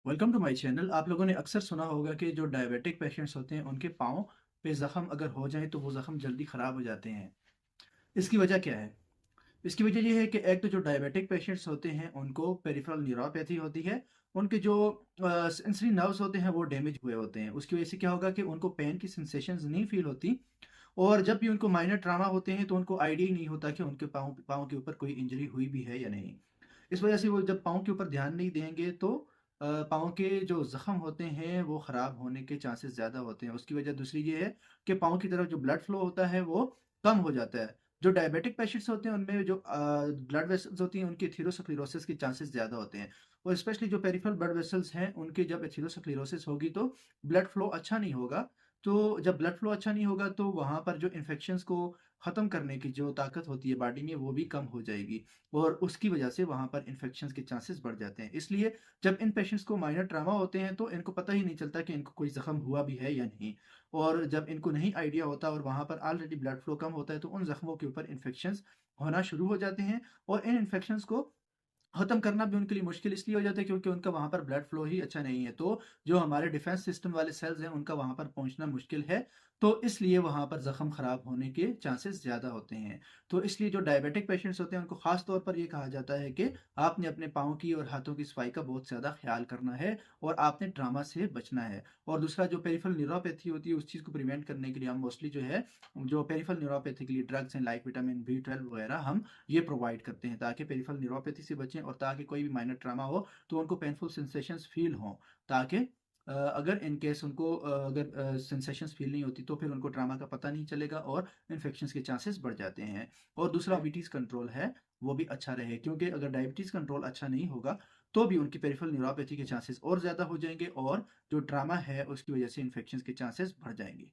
Welcome to my channel. आप लोगों ने अक्सर सुना होगा कि जो डायबिटिक पेशेंट्स होते हैं उनके पाँव पे ज़ख्म अगर हो जाए तो वो ज़ख्म जल्दी ख़राब हो जाते हैं। इसकी वजह क्या है? इसकी वजह ये है कि एक तो जो डायबिटिक पेशेंट्स होते हैं उनको पेरिफेरल न्यूरोपैथी होती है। उनके जो सेंसरी नर्व्स होते हैं वो डैमेज हुए होते हैं। उसकी वजह से क्या होगा कि उनको पेन की सेंसेशंस नहीं फ़ील होती और जब भी उनको माइनर ट्रॉमा होते हैं तो उनको आइडिया ही नहीं होता कि उनके पाँव पाँव के ऊपर कोई इंजरी हुई भी है या नहीं। इस वजह से वो जब पाँव के ऊपर ध्यान नहीं देंगे तो पाँव के जो ज़ख्म होते हैं वो ख़राब होने के चांसेस ज़्यादा होते हैं। उसकी वजह दूसरी ये है कि पाँव की तरफ जो ब्लड फ्लो होता है वो कम हो जाता है। जो डायबिटिक पेशेंट्स होते हैं उनमें जो ब्लड वेसल्स होती हैं उनकी एथेरोस्क्लेरोसिस के चांसेस ज़्यादा होते हैं और स्पेशली जो पेरिफेरल ब्लड वेसल्स हैं उनकी जब एथेरोस्क्लेरोसिस होगी तो ब्लड फ्लो अच्छा नहीं होगा। तो जब ब्लड फ्लो अच्छा नहीं होगा तो वहाँ पर जो इन्फेक्शंस को ख़त्म करने की जो ताकत होती है बॉडी में वो भी कम हो जाएगी और उसकी वजह से वहाँ पर इन्फेक्शंस के चांसेस बढ़ जाते हैं। इसलिए जब इन पेशेंट्स को माइनर ट्रॉमा होते हैं तो इनको पता ही नहीं चलता कि इनको कोई ज़ख्म हुआ भी है या नहीं। और जब इनको नहीं आइडिया होता और वहाँ पर ऑलरेडी ब्लड फ्लो कम होता है तो उन ज़ख्मों के ऊपर इन्फेक्शंस होना शुरू हो जाते हैं और इन इन्फेक्शंस को ख़त्म करना भी उनके लिए मुश्किल इसलिए हो जाता है क्योंकि उनका वहाँ पर ब्लड फ्लो ही अच्छा नहीं है। तो जो हमारे डिफेंस सिस्टम वाले सेल्स हैं उनका वहाँ पर पहुँचना मुश्किल है। तो इसलिए वहाँ पर ज़ख्म ख़राब होने के चांसेस ज़्यादा होते हैं। तो इसलिए जो डायबिटिक पेशेंट्स होते हैं उनको ख़ास तौर पर ये कहा जाता है कि आपने अपने पाँव की और हाथों की सफाई का बहुत ज़्यादा ख़्याल करना है और आपने ट्रॉमा से बचना है। और दूसरा जो पेरिफेरल न्यूरोपैथी होती है उस चीज़ को प्रिवेंट करने के लिए हम मोस्टली जो है जो पेरिफेरल न्यूरोपैथी के लिए ड्रग्स हैं लाइक विटामिन बी 12 वगैरह हम ये प्रोवाइड करते हैं ताकि पेरिफेरल न्यूरोपैथी से बचें और ताकि कोई भी माइनर ट्रॉमा हो तो उनको पेनफुल सेंसेशंस फील हों ताकि अगर इन केस उनको अगर सेंसेशंस फील नहीं होती तो फिर उनको ट्रॉमा का पता नहीं चलेगा और इन्फेक्शंस के चांसेस बढ़ जाते हैं। और दूसरा डायबिटीज़ कंट्रोल है वो भी अच्छा रहे क्योंकि अगर डायबिटीज़ कंट्रोल अच्छा नहीं होगा तो भी उनकी पेरिफेरल न्यूरोपैथी के चांसेस और ज़्यादा हो जाएंगे और जो ट्रॉमा है उसकी वजह से इन्फेक्शंस के चांसेस बढ़ जाएंगे।